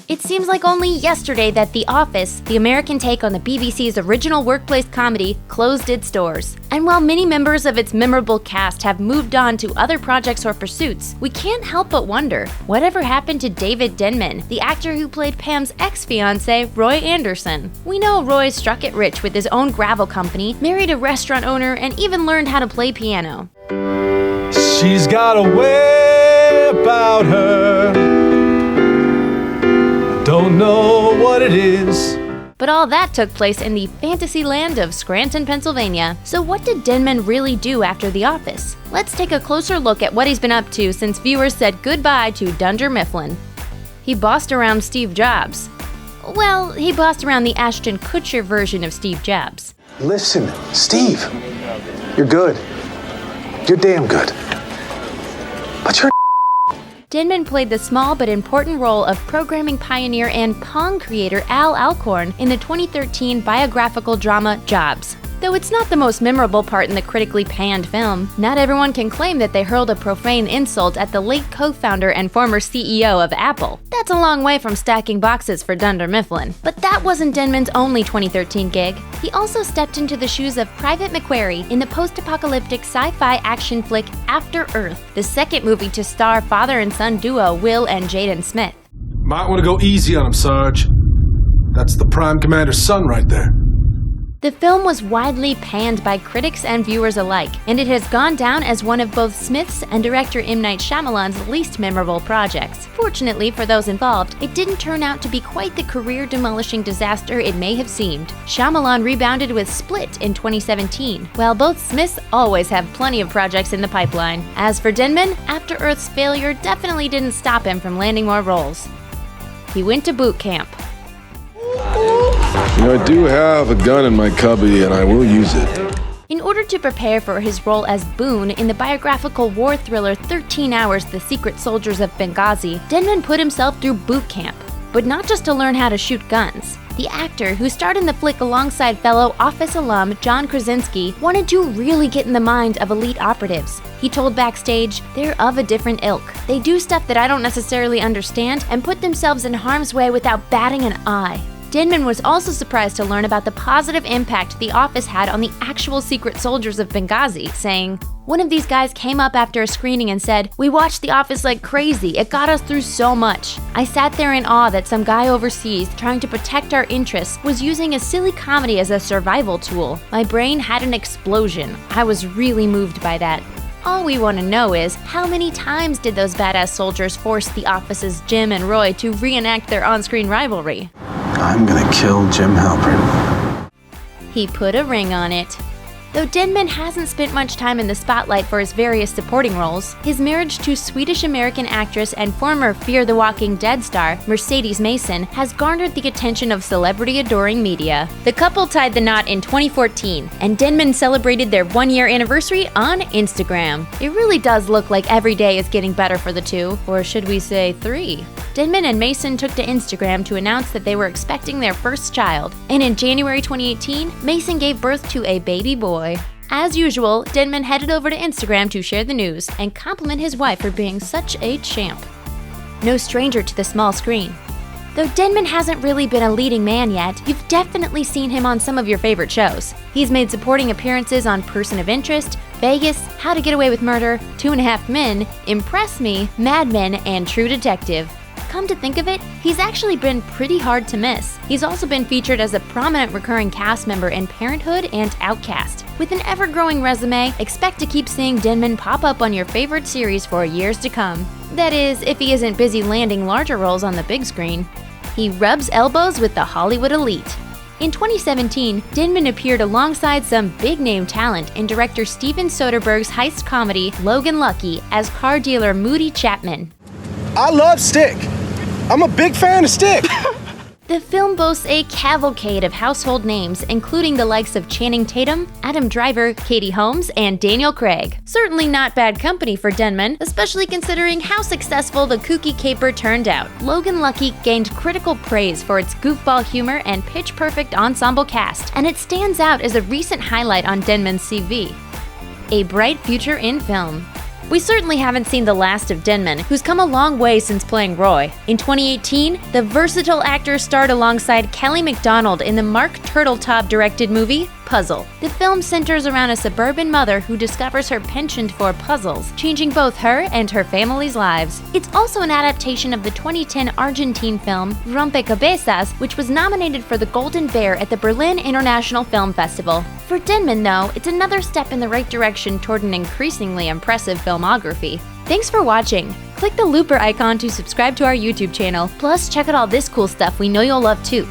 It seems like only yesterday that The Office, the American take on the BBC's original workplace comedy, closed its doors. And while many members of its memorable cast have moved on to other projects or pursuits, we can't help but wonder, whatever happened to David Denman, the actor who played Pam's ex-fiancé, Roy Anderson? We know Roy struck it rich with his own gravel company, married a restaurant owner, and even learned how to play piano. She's got a way about her. Don't know what it is. But all that took place in the fantasy land of Scranton, Pennsylvania. So what did Denman really do after The Office? Let's take a closer look at what he's been up to since viewers said goodbye to Dunder Mifflin. He bossed around Steve Jobs. Well, he bossed around the Ashton Kutcher version of Steve Jobs. Listen, Steve, you're good. You're damn good. But you're Denman played the small but important role of programming pioneer and Pong creator Al Alcorn in the 2013 biographical drama Jobs. Though it's not the most memorable part in the critically panned film, not everyone can claim that they hurled a profane insult at the late co-founder and former CEO of Apple. That's a long way from stacking boxes for Dunder Mifflin. But that wasn't Denman's only 2013 gig. He also stepped into the shoes of Private McQuarrie in the post-apocalyptic sci-fi action flick After Earth, the second movie to star father and son duo Will and Jaden Smith. Might want to go easy on him, Sarge. That's the Prime Commander's son right there. The film was widely panned by critics and viewers alike, and it has gone down as one of both Smith's and director M. Night Shyamalan's least memorable projects. Fortunately for those involved, it didn't turn out to be quite the career-demolishing disaster it may have seemed. Shyamalan rebounded with Split in 2017, while both Smiths always have plenty of projects in the pipeline. As for Denman, After Earth's failure definitely didn't stop him from landing more roles. He went to boot camp. You know, I do have a gun in my cubby, and I will use it. In order to prepare for his role as Boone in the biographical war thriller 13 Hours: The Secret Soldiers of Benghazi, Denman put himself through boot camp. But not just to learn how to shoot guns. The actor, who starred in the flick alongside fellow Office alum John Krasinski, wanted to really get in the mind of elite operatives. He told Backstage, "They're of a different ilk. They do stuff that I don't necessarily understand and put themselves in harm's way without batting an eye." Denman was also surprised to learn about the positive impact The Office had on the actual secret soldiers of Benghazi, saying, "One of these guys came up after a screening and said, 'We watched The Office like crazy. It got us through so much.' I sat there in awe that some guy overseas trying to protect our interests was using a silly comedy as a survival tool. My brain had an explosion. I was really moved by that." All we want to know is, how many times did those badass soldiers force The Office's Jim and Roy to reenact their on-screen rivalry? I'm gonna kill Jim Halpern. He put a ring on it. Though Denman hasn't spent much time in the spotlight for his various supporting roles, his marriage to Swedish-American actress and former Fear the Walking Dead star Mercedes Mason has garnered the attention of celebrity-adoring media. The couple tied the knot in 2014, and Denman celebrated their one-year anniversary on Instagram. It really does look like every day is getting better for the two, or should we say 3. Denman and Mason took to Instagram to announce that they were expecting their first child, and in January 2018, Mason gave birth to a baby boy. As usual, Denman headed over to Instagram to share the news and compliment his wife for being such a champ. No stranger to the small screen. Though Denman hasn't really been a leading man yet, you've definitely seen him on some of your favorite shows. He's made supporting appearances on Person of Interest, Vegas, How to Get Away with Murder, 2.5 Men, Impress Me, Mad Men, and True Detective. Come to think of it, he's actually been pretty hard to miss. He's also been featured as a prominent recurring cast member in Parenthood and Outcast. With an ever-growing resume, expect to keep seeing Denman pop up on your favorite series for years to come. That is, if he isn't busy landing larger roles on the big screen. He rubs elbows with the Hollywood elite. In 2017, Denman appeared alongside some big-name talent in director Steven Soderbergh's heist comedy Logan Lucky as car dealer Moody Chapman. I love Stick. I'm a big fan of Stick. The film boasts a cavalcade of household names, including the likes of Channing Tatum, Adam Driver, Katie Holmes, and Daniel Craig. Certainly not bad company for Denman, especially considering how successful the kooky caper turned out. Logan Lucky gained critical praise for its goofball humor and pitch-perfect ensemble cast, and it stands out as a recent highlight on Denman's CV. A bright future in film. We certainly haven't seen the last of Denman, who's come a long way since playing Roy. In 2018, the versatile actor starred alongside Kelly MacDonald in the Mark Turteltaub-directed movie Puzzle. The film centers around a suburban mother who discovers her penchant for puzzles, changing both her and her family's lives. It's also an adaptation of the 2010 Argentine film Rompecabezas, which was nominated for the Golden Bear at the Berlin International Film Festival. For Denman, though, it's another step in the right direction toward an increasingly impressive filmography. Thanks for watching! Click the looper icon to subscribe to our YouTube channel, plus check out all this cool stuff we know you'll love too.